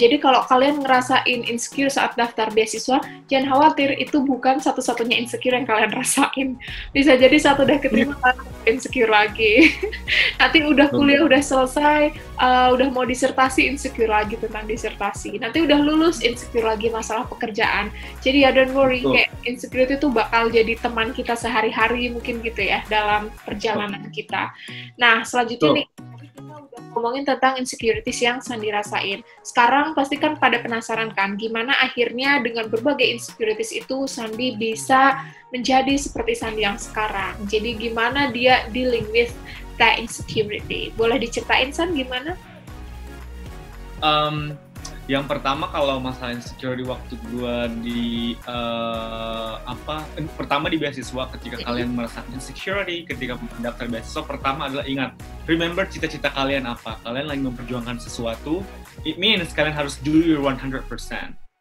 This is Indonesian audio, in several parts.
Jadi kalau kalian ngerasain insecure saat daftar beasiswa, jangan khawatir, itu bukan satu-satunya insecure yang kalian rasain. Bisa jadi saat udah keterima kalian insecure lagi. Nanti udah kuliah, udah selesai, udah mau disertasi, insecure lagi tentang disertasi. Nanti udah lulus, insecure lagi masalah pekerjaan. Jadi ya don't worry, kayak insecurity itu bakal jadi teman kita sehari-hari mungkin gitu ya, dalam perjalanan kita. Nah, selanjutnya nih, kita udah ngomongin tentang insecurities yang Sandi rasain. Sekarang pasti kan pada penasaran kan, gimana akhirnya dengan berbagai insecurities itu Sandi bisa menjadi seperti Sandi yang sekarang. Jadi gimana dia dealing with that insecurity? Boleh diceritain, San, gimana? Yang pertama kalau masalah insecure di waktu gue di pertama di beasiswa, ketika kalian merasa insecurity ketika mendaftar beasiswa, pertama adalah ingat, remember cita-cita kalian apa. Kalian lagi memperjuangkan sesuatu, it means kalian harus do your 100%.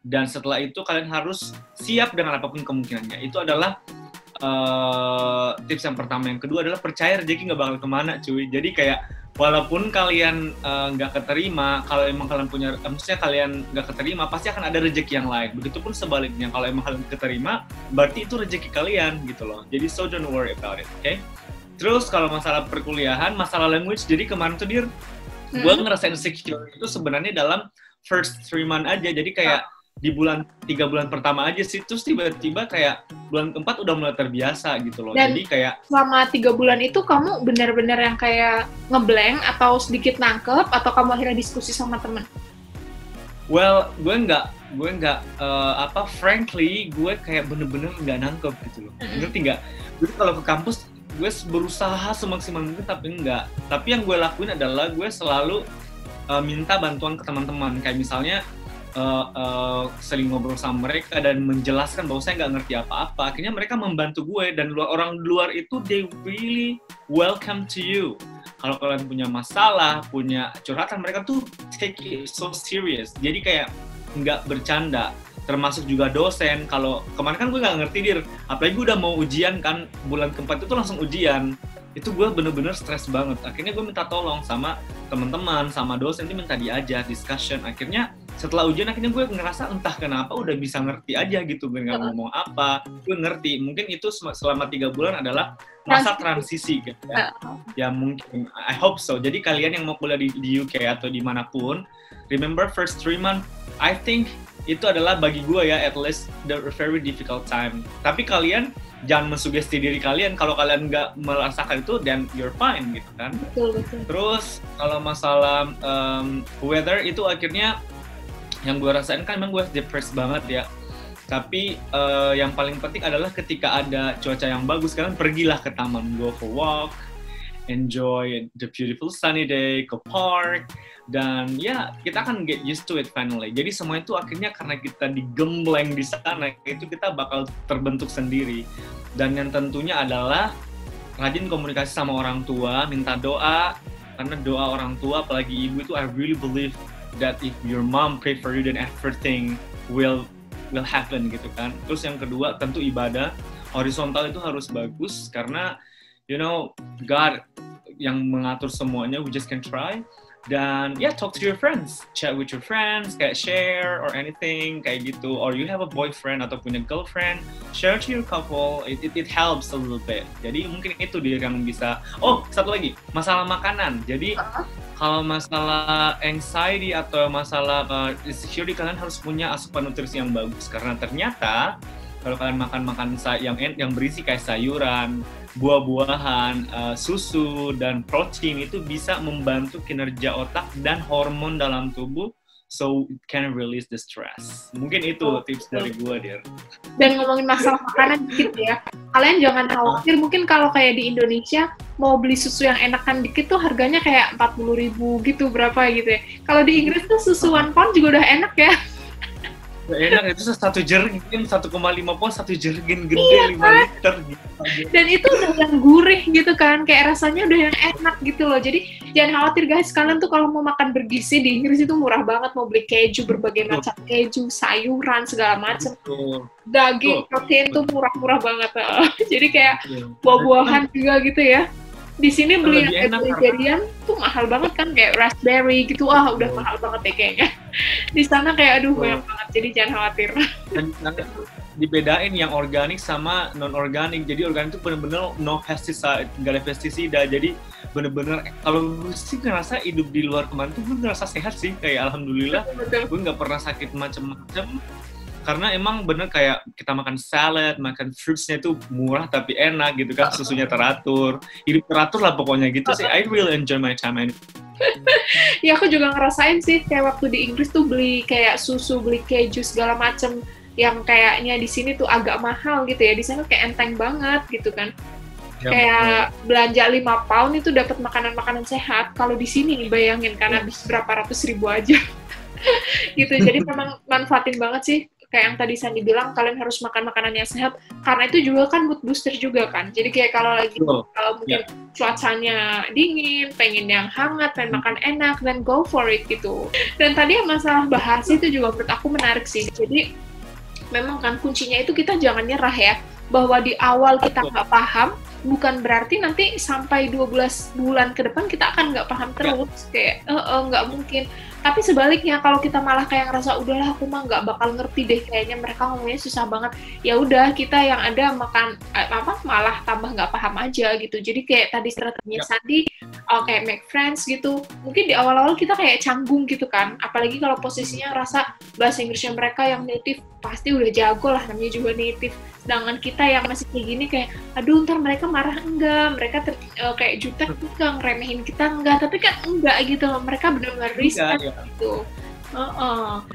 Dan setelah itu kalian harus siap dengan apapun kemungkinannya. Itu adalah tips yang pertama. Yang kedua adalah percaya rezeki nggak bakal kemana, cuy. Jadi kayak walaupun kalian nggak keterima, kalau emang kalian punya, maksudnya kalian nggak keterima, pasti akan ada rezeki yang lain. Begitupun sebaliknya, kalau emang kalian keterima, berarti itu rezeki kalian gitu loh. Jadi so don't worry about it, oke? Terus kalau masalah perkuliahan, masalah language, jadi kemarin tuh gue ngerasain insecure itu sebenarnya dalam first 3 months aja. Jadi kayak di 3 bulan pertama aja sih, terus tiba-tiba kayak bulan keempat udah mulai terbiasa gitu loh. Dan jadi kayak selama 3 bulan itu kamu benar-benar yang kayak ngeblank atau sedikit nangkep, atau kamu akhirnya diskusi sama temen? Well, gue nggak frankly gue kayak bener-bener nggak nangkep gitu loh. Ngerti nggak? Gue kalau ke kampus gue berusaha semaksimal mungkin, tapi enggak. Tapi yang gue lakuin adalah gue selalu minta bantuan ke teman-teman. Kayak misalnya sering ngobrol sama mereka dan menjelaskan bahwa saya nggak ngerti apa-apa. Akhirnya mereka membantu gue, dan orang luar itu they really welcome to you. Kalau kalian punya masalah, punya curhatan, mereka tuh take it so serious. Jadi kayak nggak bercanda. Termasuk juga dosen. Kalau kemarin kan gue nggak ngerti, apalagi gue udah mau ujian kan, bulan keempat itu langsung ujian. Itu gue bener-bener stres banget. Akhirnya gue minta tolong sama teman-teman, sama dosen, itu minta diajak, discussion. Akhirnya setelah ujian, akhirnya gue ngerasa entah kenapa udah bisa ngerti aja gitu. Gue nggak ngomong apa, gue ngerti. Mungkin itu selama 3 bulan adalah masa transisi gitu ya. Ya mungkin, I hope so. Jadi kalian yang mau kuliah di UK atau dimanapun, remember first 3 months, I think itu adalah bagi gue ya, at least the very difficult time. Tapi kalian jangan mensugesti diri kalian, kalau kalian nggak merasakan itu, then you're fine gitu kan. Betul. Terus kalau masalah weather itu akhirnya yang gue rasain kan, memang gue depressed banget ya. Tapi yang paling penting adalah ketika ada cuaca yang bagus, kalian pergilah ke taman, go for walk, enjoy the beautiful sunny day, ke park, dan ya kita akan get used to it finally. Jadi semua itu akhirnya karena kita digembleng di sana, itu kita bakal terbentuk sendiri. Dan yang tentunya adalah rajin komunikasi sama orang tua, minta doa, karena doa orang tua apalagi ibu itu, I really believe that if your mom pray for you, then everything will happen gitu kan. Terus yang kedua tentu ibadah horizontal itu harus bagus, karena you know God yang mengatur semuanya, we just can try. Dan ya, talk to your friends, chat with your friends, kayak share or anything kayak gitu, or you have a boyfriend atau punya girlfriend, share to your couple, it helps a little bit. Jadi mungkin itu dia yang bisa. Oh, satu lagi, masalah makanan. Jadi kalau masalah anxiety atau masalah insecurity, kalian harus punya asupan nutrisi yang bagus, karena ternyata kalau kalian makan yang berisi kayak sayuran, buah-buahan, susu, dan protein, itu bisa membantu kinerja otak dan hormon dalam tubuh, so it can release the stress. Mungkin itu tips dari gue, Dir. Dan ngomongin masalah makanan dikit ya, kalian jangan khawatir, mungkin kalau kayak di Indonesia, mau beli susu yang enakan dikit tuh harganya kayak 40.000 gitu, berapa gitu ya. Kalau di Inggris tuh susu 1 pound juga udah enak ya. Enak, itu 1 jergen 1,5 pound, 1 jergen gede, 5 liter gitu. Dan itu udah yang gurih gitu kan, kayak rasanya udah yang enak gitu loh. Jadi jangan khawatir guys, kalian tuh kalau mau makan bergizi di Inggris itu murah banget, mau beli keju, berbagai macam keju, sayuran, segala macam. Daging, protein tuh murah-murah banget. Jadi kayak buah-buahan juga gitu ya. Di sini beli lebih yang enak karena berry-berryan tuh mahal banget kan, kayak raspberry gitu, udah mahal banget deh kayaknya. Di sana kayak aduh banyak banget, jadi jangan khawatir. dan dibedain yang organik sama non organik. Jadi organik itu bener-bener no pesticide, nggak ada pestisida. Jadi bener-bener kalau gue sih ngerasa hidup di luar kemarin tuh gue ngerasa sehat sih, kayak alhamdulillah gue nggak pernah sakit macem-macem. Karena emang bener kayak kita makan salad, makan fruitsnya itu murah tapi enak gitu kan, susunya teratur, hidup teratur lah pokoknya gitu sih. I really enjoy my time. Ya aku juga ngerasain sih, kayak waktu di Inggris tuh beli kayak susu, beli keju segala macem yang kayaknya di sini tuh agak mahal gitu ya, di sana kayak enteng banget gitu kan. Kayak belanja 5 pound itu dapat makanan-makanan sehat. Kalau di sini nih bayangin kan habis berapa ratus ribu aja. Gitu. Jadi memang manfaatin banget sih. Kayak yang tadi Sandi bilang, kalian harus makan makanan yang sehat, karena itu juga kan mood booster juga kan. Jadi kayak kalau lagi mungkin cuacanya dingin, pengen yang hangat, pengen makan enak, dan go for it gitu. Dan tadi yang masalah bahasa itu juga menurut aku menarik sih. Jadi memang kan kuncinya itu kita jangan nyerah ya, bahwa di awal kita nggak paham, bukan berarti nanti sampai 12 bulan ke depan kita akan nggak paham terus, kayak nggak mungkin. Tapi sebaliknya kalau kita malah kayak ngerasa udahlah aku mah nggak bakal ngerti deh, kayaknya mereka ngomongnya susah banget, ya udah kita yang ada makan malah tambah nggak paham aja gitu. Jadi kayak tadi strateginya Sandi, kayak make friends gitu. Mungkin di awal-awal kita kayak canggung gitu kan, apalagi kalau posisinya rasa bahasa Inggrisnya mereka yang native pasti udah jago lah, namanya juga native. Sedangkan kita yang masih kayak gini kayak, aduh ntar mereka marah enggak, mereka kayak jutek enggak, ngeremehin kita enggak, tapi kan enggak gitu, mereka benar-benar respect gitu.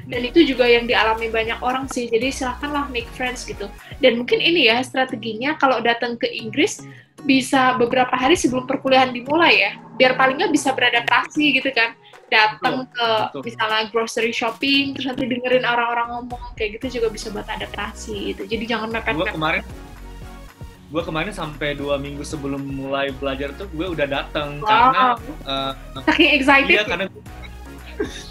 Dan itu juga yang dialami banyak orang sih, jadi silahkanlah make friends gitu. Dan mungkin ini ya strateginya, kalau datang ke Inggris bisa beberapa hari sebelum perkuliahan dimulai ya, biar paling nggak bisa beradaptasi gitu kan. Datang ke misalnya grocery shopping, terus nanti dengerin orang-orang ngomong kayak gitu juga bisa buat adaptasi gitu. Jadi jangan mepet-mepet. Gue kemarin sampai 2 minggu sebelum mulai belajar tuh gue udah datang karena saking excited. Iya, karena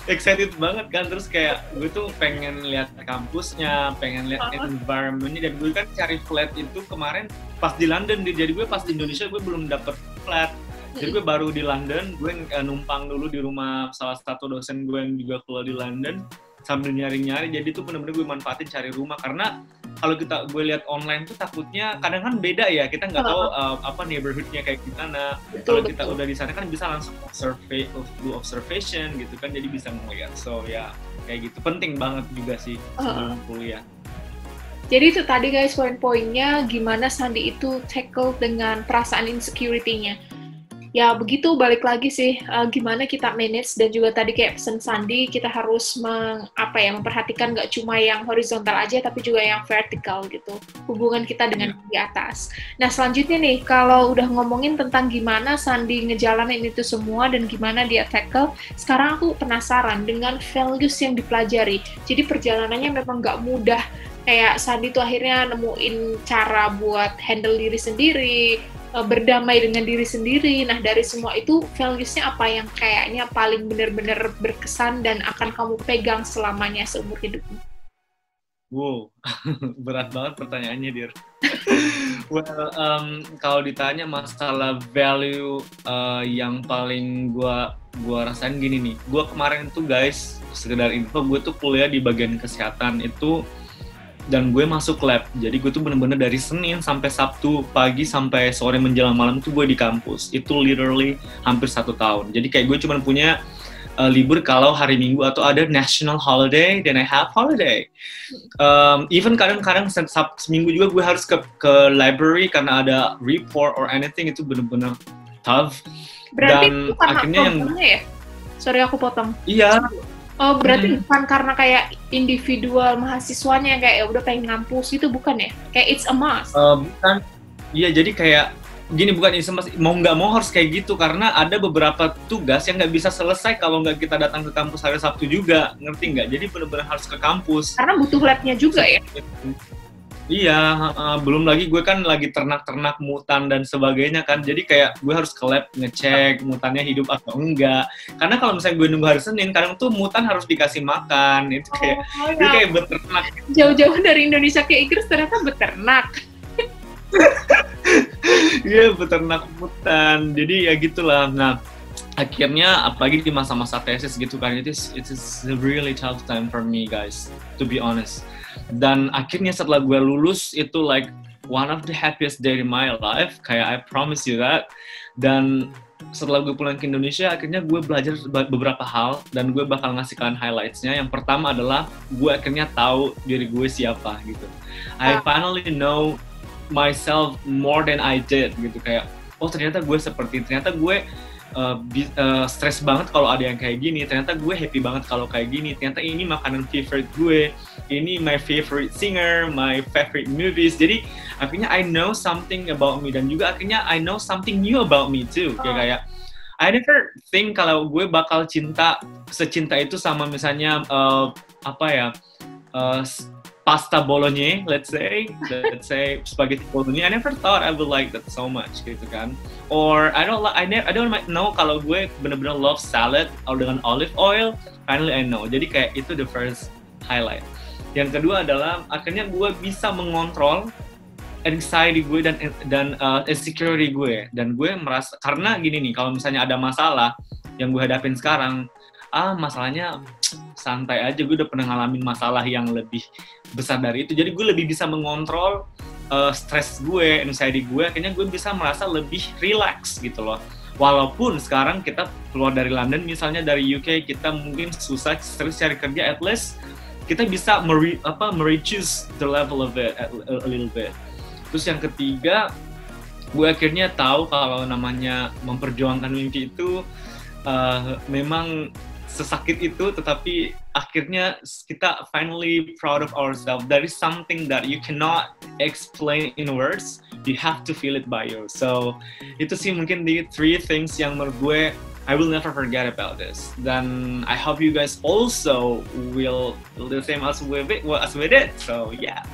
excited banget kan, terus kayak gue tuh pengen lihat kampusnya, pengen lihat environment-nya, dan gue kan cari flat itu kemarin pas di London, jadi gue pas di Indonesia gue belum dapet flat. Jadi gue baru di London, gue numpang dulu di rumah salah satu dosen gue yang juga kuliah di London sambil nyari-nyari. Jadi tuh bener-bener gue manfaatin cari rumah, karena kalau gue lihat online tuh takutnya kadang kan beda ya, kita nggak tahu neighborhoodnya kayak gimana. Kalau kita udah di sana kan bisa langsung do observation gitu kan, jadi bisa ngeliat. So ya kayak gitu, penting banget juga sih sebelum kuliah. Jadi itu tadi guys poin-poinnya gimana Sandi itu tackle dengan perasaan insecurity-nya. Ya begitu, balik lagi sih gimana kita manage, dan juga tadi kayak pesan Sandi, kita harus memperhatikan nggak cuma yang horizontal aja tapi juga yang vertikal gitu, hubungan kita dengan di atas. Nah selanjutnya nih, kalau udah ngomongin tentang gimana Sandi ngejalanin itu semua dan gimana dia tackle, sekarang aku penasaran dengan values yang dipelajari. Jadi perjalanannya memang nggak mudah, kayak Sandi tuh akhirnya nemuin cara buat handle diri sendiri, berdamai dengan diri sendiri. Nah dari semua itu values-nya apa yang kayaknya paling benar-benar berkesan dan akan kamu pegang selamanya seumur hidupmu? Wow, berat banget pertanyaannya, Dir. Well, kalau ditanya masalah value yang paling gua rasain gini nih. Gua kemarin tuh guys, sekedar info, gue tuh kuliah di bagian kesehatan itu, dan gue masuk lab. Jadi gue tuh bener-bener dari Senin sampai Sabtu pagi sampai sore menjelang malam tuh gue di kampus. Itu literally hampir 1 tahun. Jadi kayak gue cuma punya libur kalau hari Minggu atau ada national holiday, then I have holiday. Even kadang-kadang seminggu juga gue harus ke library karena ada report or anything, itu bener-bener tough. Berarti dan itu karena akhirnya yang ya? Sorry aku potong. Iya. Oh berarti bukan karena kayak individual mahasiswanya yang kayak ya udah pengen ngampus gitu, bukan ya? Kayak it's a must. Bukan. Iya, jadi kayak gini, bukan mau nggak mau harus kayak gitu, karena ada beberapa tugas yang nggak bisa selesai kalau nggak kita datang ke kampus hari Sabtu juga, ngerti nggak? Jadi benar-benar harus ke kampus. Karena butuh labnya juga ya? Iya, belum lagi gue kan lagi ternak-ternak mutan dan sebagainya kan, jadi kayak gue harus ke lab ngecek mutannya hidup atau enggak. Karena kalau misalnya gue nunggu hari Senin, kadang tuh mutan harus dikasih makan, itu kayak itu kayak beternak. Jauh-jauh dari Indonesia ke Inggris ternyata beternak. Iya, peternak hutan. Jadi ya gitulah. Nah, akhirnya apalagi di masa-masa tesis gitu kan, it is a really tough time for me guys, to be honest. Dan akhirnya setelah gue lulus itu like one of the happiest day in my life, kayak I promise you that. Dan setelah gue pulang ke Indonesia, akhirnya gue belajar beberapa hal dan gue bakal ngasih kalian highlights-nya. Yang pertama adalah gue akhirnya tahu diri gue siapa gitu. I finally know myself more than I did gitu, kayak oh ternyata gue seperti, ternyata gue stres banget kalau ada yang kayak gini, ternyata gue happy banget kalau kayak gini, ternyata ini makanan favorite gue, ini my favorite singer, my favorite movies. Jadi akhirnya I know something about me, dan juga akhirnya I know something new about me too. Kayak I never think kalau gue bakal secinta itu sama misalnya pasta bolognese, let's say spaghetti bolognese. I never thought I would like that so much gitu kan. Or I don't know kalau gue bener-bener love salad atau dengan olive oil. Finally I know. Jadi kayak itu the first highlight. Yang kedua adalah akhirnya gue bisa mengontrol anxiety gue dan insecurity gue. Dan gue merasa, karena gini nih, kalau misalnya ada masalah yang gue hadapin sekarang, masalahnya santai aja, gue udah pernah ngalamin masalah yang lebih besar dari itu. Jadi gue lebih bisa mengontrol stres gue, anxiety gue, akhirnya gue bisa merasa lebih relax gitu loh. Walaupun sekarang kita keluar dari London, misalnya dari UK, kita mungkin susah terus cari kerja, at least kita bisa reduce the level of it a little bit. Terus yang ketiga, gue akhirnya tahu kalau namanya memperjuangkan mimpi itu memang sesakit itu, tetapi akhirnya kita finally proud of ourselves. That is something that you cannot explain in words. You have to feel it by yourself. So itu sih mungkin the 3 things yang menurut gue I will never forget about this. Dan I hope you guys also will the same as with it. So yeah.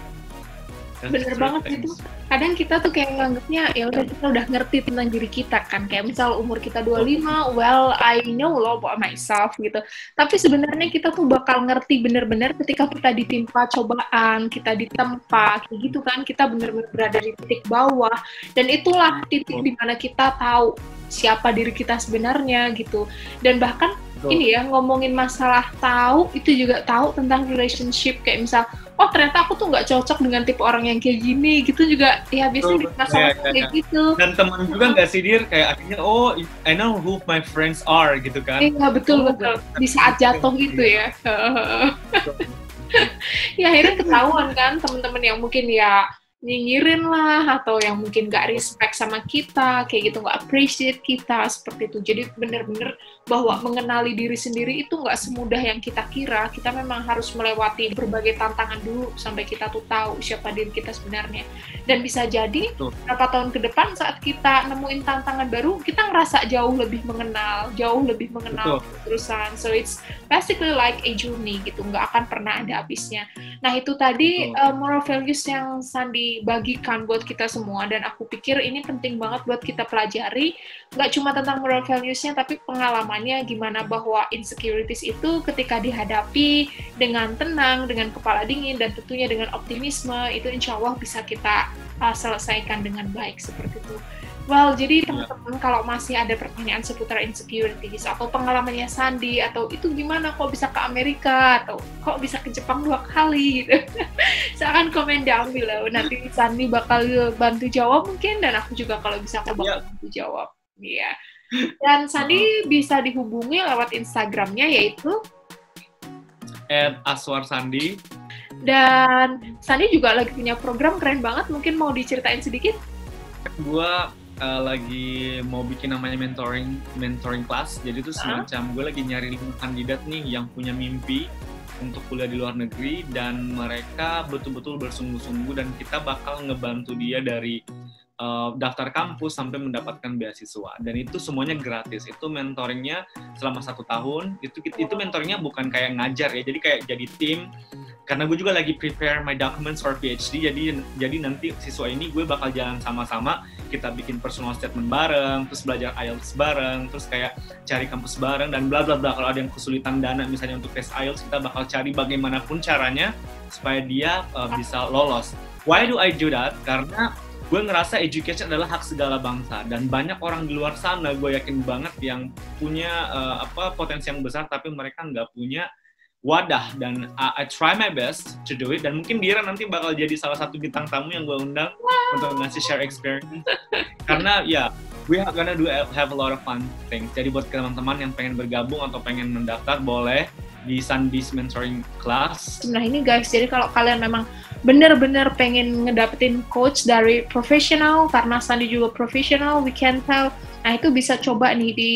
Bener banget itu. Kadang kita tuh kayak nganggapnya ya udah, kita udah ngerti tentang diri kita kan. Kayak misal umur kita 25, well I know a lot about myself gitu. Tapi sebenarnya kita tuh bakal ngerti bener-bener ketika kita ditimpa cobaan, kita ditempa kayak gitu kan. Kita bener-bener berada di titik bawah, dan itulah titik di mana kita tahu siapa diri kita sebenarnya gitu. Dan bahkan ini ya, ngomongin masalah tahu, itu juga tahu tentang relationship. Kayak misal, oh ternyata aku tuh nggak cocok dengan tipe orang yang kayak gini gitu juga. Ya biasanya di masalah kayak gitu. Dan teman juga nggak sih Dir, kayak akhirnya oh I know who my friends are gitu kan. Iya betul. Di saat jatuh gitu ya. Ya akhirnya ketahuan kan teman-teman yang mungkin ya nyinyirin lah, atau yang mungkin gak respect sama kita, kayak gitu, gak appreciate kita, seperti itu. Jadi bener-bener bahwa mengenali diri sendiri itu gak semudah yang kita kira. Kita memang harus melewati berbagai tantangan dulu sampai kita tuh tahu siapa diri kita sebenarnya. Dan bisa jadi beberapa tahun ke depan saat kita nemuin tantangan baru, kita ngerasa jauh lebih mengenal terusan. So it's basically like a journey gitu, gak akan pernah ada habisnya. Nah itu tadi moral values yang Sandi bagikan buat kita semua, dan aku pikir ini penting banget buat kita pelajari. Nggak cuma tentang moral values-nya, tapi pengalamannya gimana bahwa insecurities itu ketika dihadapi dengan tenang, dengan kepala dingin, dan tentunya dengan optimisme, itu insya Allah bisa kita selesaikan dengan baik, seperti itu. Well, jadi teman-teman kalau masih ada pertanyaan seputar insecurities atau pengalamannya Sandi, atau itu gimana kok bisa ke Amerika, atau kok bisa ke Jepang 2 kali gitu, silahkan komen down below. Nanti Sandi bakal bantu jawab mungkin, dan aku juga kalau bisa aku bakal bantu jawab. Iya. Dan Sandi bisa dihubungi lewat Instagramnya, yaitu @aswarsandi. Dan Sandi juga lagi punya program keren banget, mungkin mau diceritain sedikit? Gua lagi mau bikin namanya mentoring class. Jadi itu semacam gue lagi nyari 5 kandidat nih yang punya mimpi untuk kuliah di luar negeri, dan mereka betul-betul bersungguh-sungguh, dan kita bakal ngebantu dia dari daftar kampus sampai mendapatkan beasiswa. Dan itu semuanya gratis. Itu mentoringnya selama 1 tahun. Itu mentoringnya bukan kayak ngajar ya, jadi kayak jadi tim. Karena gue juga lagi prepare my documents for PhD, jadi nanti siswa ini gue bakal jalan sama-sama, kita bikin personal statement bareng, terus belajar IELTS bareng, terus kayak cari kampus bareng, dan bla bla bla. Kalau ada yang kesulitan dana misalnya untuk tes IELTS, kita bakal cari bagaimanapun caranya supaya dia bisa lolos. Why do I do that? Karena gue ngerasa education adalah hak segala bangsa, dan banyak orang di luar sana gue yakin banget yang punya potensi yang besar tapi mereka nggak punya wadah, dan I try my best to do it, dan mungkin Dira nanti bakal jadi salah satu bintang tamu yang gue undang untuk ngasih share experience karena ya we are gonna have a lot of fun things. Jadi buat teman-teman yang pengen bergabung atau pengen mendaftar boleh di Sandi's mentoring class. Nah ini guys, jadi kalau kalian memang bener-bener pengen ngedapetin coach dari profesional, karena Sandi juga profesional, we can tell, nah itu bisa coba nih di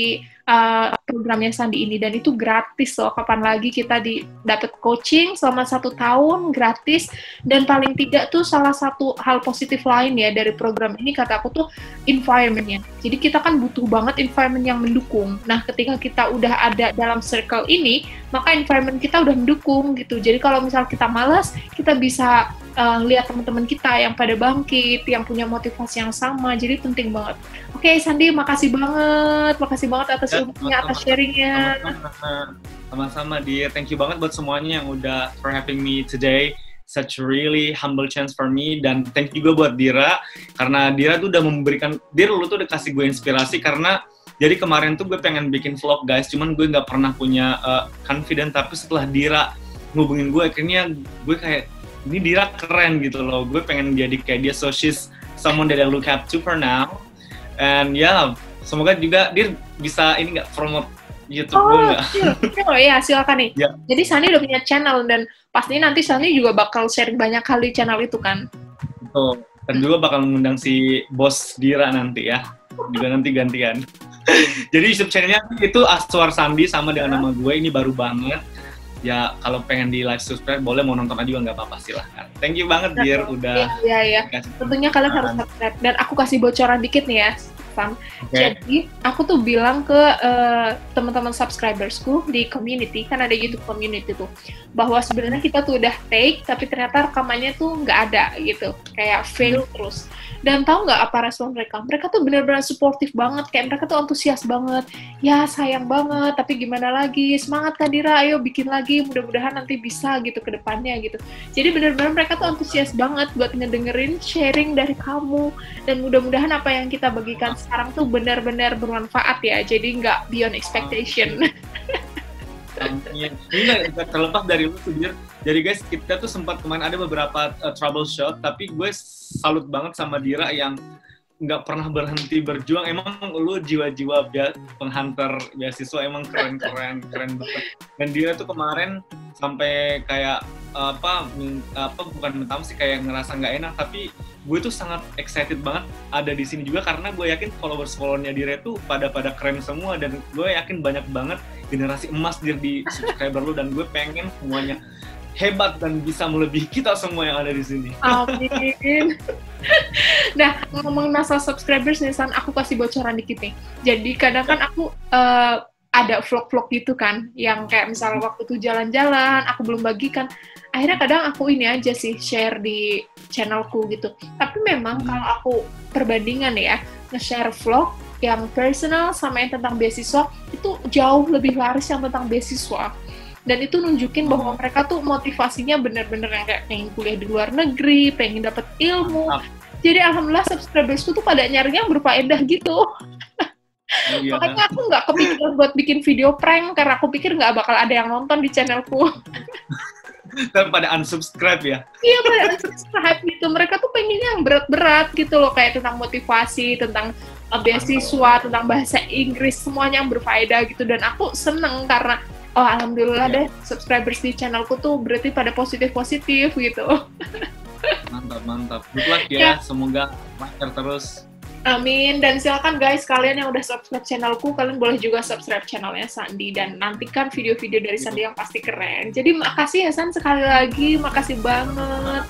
programnya Sandi ini, dan itu gratis loh. Kapan lagi kita dapat coaching selama 1 tahun gratis, dan paling tidak tuh salah satu hal positif lain ya dari program ini kata aku tuh environment-nya. Jadi kita kan butuh banget environment yang mendukung. Nah ketika kita udah ada dalam circle ini, maka environment kita udah mendukung gitu. Jadi kalau misal kita malas, kita bisa lihat teman-teman kita yang pada bangkit, yang punya motivasi yang sama. Jadi penting banget. Oke, Sandi, makasih banget atas ilmunya, atas sharingnya. Sama-sama, Dir. Thank you banget buat semuanya yang udah for having me today. Such a really humble chance for me, dan thank you juga buat Dira, karena Dira tuh udah memberikan, lu tuh udah kasih gue inspirasi, karena jadi kemarin tuh gue pengen bikin vlog guys, cuman gue nggak pernah punya confident, tapi setelah Dira ngubungin gue, akhirnya gue kayak, ini Dira keren gitu loh, gue pengen jadi kayak dia, so she's someone that I look up to for now, and ya, semoga juga dia bisa ini nggak promote YouTube gue nggak? Oh iya, silakan nih. Yeah. Jadi Sandi udah punya channel, dan pastinya nanti Sandi juga bakal sharing banyak kali channel itu kan? Betul, dan juga bakal mengundang si bos Dira nanti ya, juga nanti gantian. Jadi YouTube channelnya itu Aswar Sandi sama dengan nama gue, ini baru banget. Ya kalau pengen di like subscribe boleh, mau nonton aja juga nggak apa-apa, silahkan. Thank you banget Dir udah. Iya. Tentunya kalian harus subscribe, dan aku kasih bocoran dikit nih ya. Okay. Jadi aku tuh bilang ke teman-teman subscribersku di community, kan ada YouTube community tuh, bahwa sebenarnya kita tuh udah take tapi ternyata rekamannya tuh nggak ada gitu, kayak fail terus. Dan tahu nggak apa respon mereka? Mereka tuh benar-benar supportive banget, kayak mereka tuh antusias banget. Ya sayang banget, tapi gimana lagi? Semangat Kak Dira, ayo bikin lagi. Mudah-mudahan nanti bisa gitu ke depannya gitu. Jadi benar-benar mereka tuh antusias banget buat ngedengerin sharing dari kamu. Dan mudah-mudahan apa yang kita bagikan sekarang tuh benar-benar bermanfaat ya. Jadi nggak beyond expectation. Ini nggak terlepas dari lu tuh, Dir. Jadi guys, kita tuh sempat kemarin ada beberapa troubleshoot, tapi gue salut banget sama Dira yang nggak pernah berhenti berjuang. Emang lu jiwa-jiwa penghantar beasiswa emang keren banget. Dan Dira tuh kemarin sampai kayak bukan mentam sih, kayak ngerasa nggak enak, tapi gue tuh sangat excited banget ada di sini juga, karena gue yakin followersnya Dira tuh pada keren semua, dan gue yakin banyak banget generasi emas di subscriber lu, dan gue pengen semuanya hebat dan bisa melebihi kita semua yang ada di sini. Amin. Nah, ngomongin masalah subscribers nih, San, aku kasih bocoran dikit nih. Jadi kadang kan aku ada vlog-vlog gitu kan, yang kayak misalnya waktu itu jalan-jalan, aku belum bagikan. Akhirnya kadang aku ini aja sih, share di channelku gitu. Tapi memang kalau aku perbandingan ya, nge-share vlog yang personal sama yang tentang beasiswa, itu jauh lebih laris yang tentang beasiswa. Dan itu nunjukin bahwa mereka tuh motivasinya bener-bener yang kayak pengen kuliah di luar negeri, pengen dapet ilmu. Jadi alhamdulillah subscribersku tuh pada nyarinya berfaedah gitu. Iya. Makanya aku nggak kepikiran buat bikin video prank, karena aku pikir nggak bakal ada yang nonton di channelku. Kan pada unsubscribe ya? Iya, pada unsubscribe gitu. Mereka tuh pengennya yang berat-berat gitu loh, kayak tentang motivasi, tentang beasiswa, tentang bahasa Inggris, semuanya yang berfaedah gitu. Dan aku seneng karena alhamdulillah deh, subscribers di channelku tuh berarti pada positif-positif gitu. Mantap. Good luck ya, semoga lancar terus. Amin, dan silakan guys, kalian yang udah subscribe channelku, kalian boleh juga subscribe channelnya Sandi, dan nantikan video-video dari Sandi yang pasti keren. Jadi makasih ya San, sekali lagi, makasih banget.